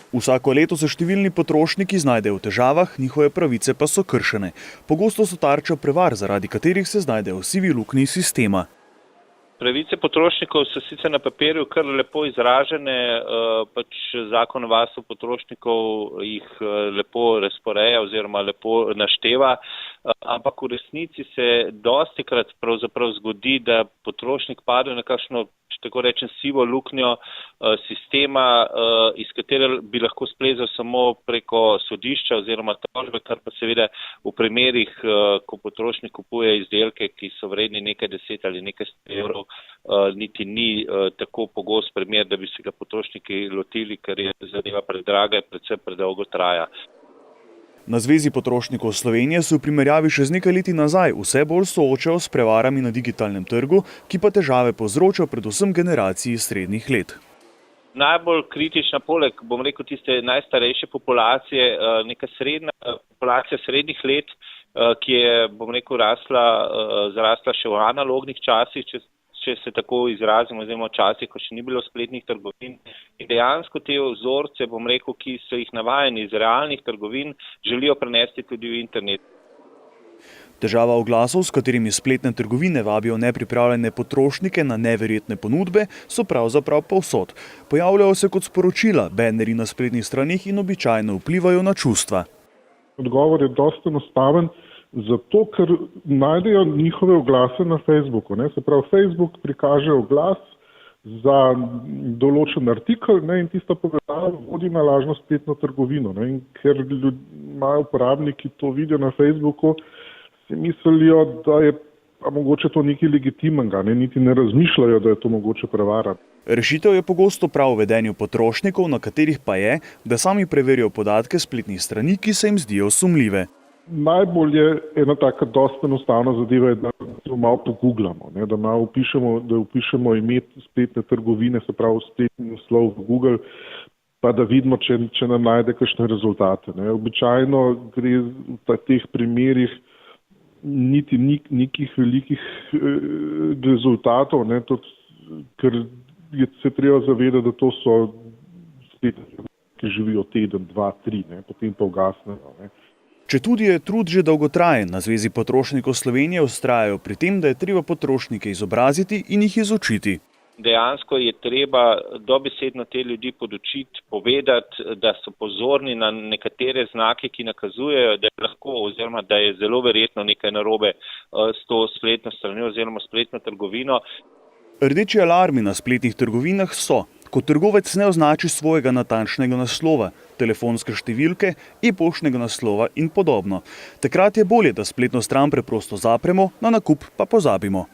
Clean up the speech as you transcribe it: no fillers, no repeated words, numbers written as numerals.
Vsako leto se številni potrošniki znajdejo v težavah, njihove pravice pa so kršene. Pogosto so tarča prevar, zaradi katerih se znajdejo v sivi luknji sistema. Pravice potrošnikov so sicer na papirju kar lepo izražene, pač zakon o varstvu potrošnikov jih lepo razporeja oziroma lepo našteva, ampak v resnici se dostikrat pravzaprav zgodi, da potrošnik pade na kakšno, če tako rečem, sivo luknjo sistema, iz katere bi lahko splezal samo preko sodišča oziroma tožbe, kar pa seveda v primerih, ko potrošnik kupuje izdelke, ki so vredni nekaj 10 ali nekaj 100 evrov, niti ni tako pogost primer, da bi se ga potrošniki lotili, ker je zadeva predraga in predvsem predolgo traja. Na Zvezi potrošnikov Slovenije se v primerjavi še z nekaj leti nazaj vse bolj soočajo s prevarami na digitalnem trgu, ki pa težave povzročajo predvsem generaciji srednjih let. Najbolj kritična, poleg, bom rekel, tiste najstarejše populacije, neka srednja populacija srednjih let, ki je, bom rekel, zrasla še v analognih časih, če se tako izrazimo, oziroma časih, ko še ni bilo spletnih trgovin. In dejansko te vzorce, bom rekel, ki so jih navajeni iz realnih trgovin, želijo prenesti tudi v internet. Težava oglasov, s katerimi spletne trgovine vabijo nepripravljene potrošnike na neverjetne ponudbe, so pravzaprav povsod. Pojavljajo se kot sporočila, banerji na spletnih straneh in običajno vplivajo na čustva. Odgovor je dosti enostaven. Zato, ker najdejo njihove oglase na Facebooku. Se pravi, Facebook prikaže oglas za določen artikel in tista povezava vodi na lažno spletno trgovino. In ker imajo uporabniki to vidijo na Facebooku, si mislijo, da je pa mogoče to nekaj legitimnega, niti ne razmišljajo, da je to mogoče prevara. Rešitev je pogosto prav v vedenju potrošnikov, na katerih pa je, da sami preverijo podatke spletnih strani, ki se jim zdijo sumljive. Najbolj je ena taka dosti enostavna zadeva, da malo pogooglamo, da malo vpišemo ime spletne trgovine, se pravi spletni naslov v Google, pa da vidimo, če nam najde kakšne rezultate. Običajno gre v teh primerih niti nekih velikih rezultatov, ker se treba zavedati, da to so spletne trgovine, ki živijo teden, 2, 3, potem pa ugasnejo. Četudi je trud že dolgotrajen, na Zvezi potrošnikov Slovenije vztrajajo pri tem, da je treba potrošnike izobraziti in jih izučiti. Dejansko je treba dobesedno te ljudi podučiti, povedati, da so pozorni na nekatere znake, ki nakazujejo, da je lahko oziroma da je zelo verjetno nekaj narobe s to spletno stranjo oziroma spletno trgovino. Rdeči alarmi na spletnih trgovinah so, ko trgovec ne označi svojega natančnega naslova, telefonske številke, e-poštnega naslova in podobno. Takrat je bolje, da spletno stran preprosto zapremo, na nakup pa pozabimo.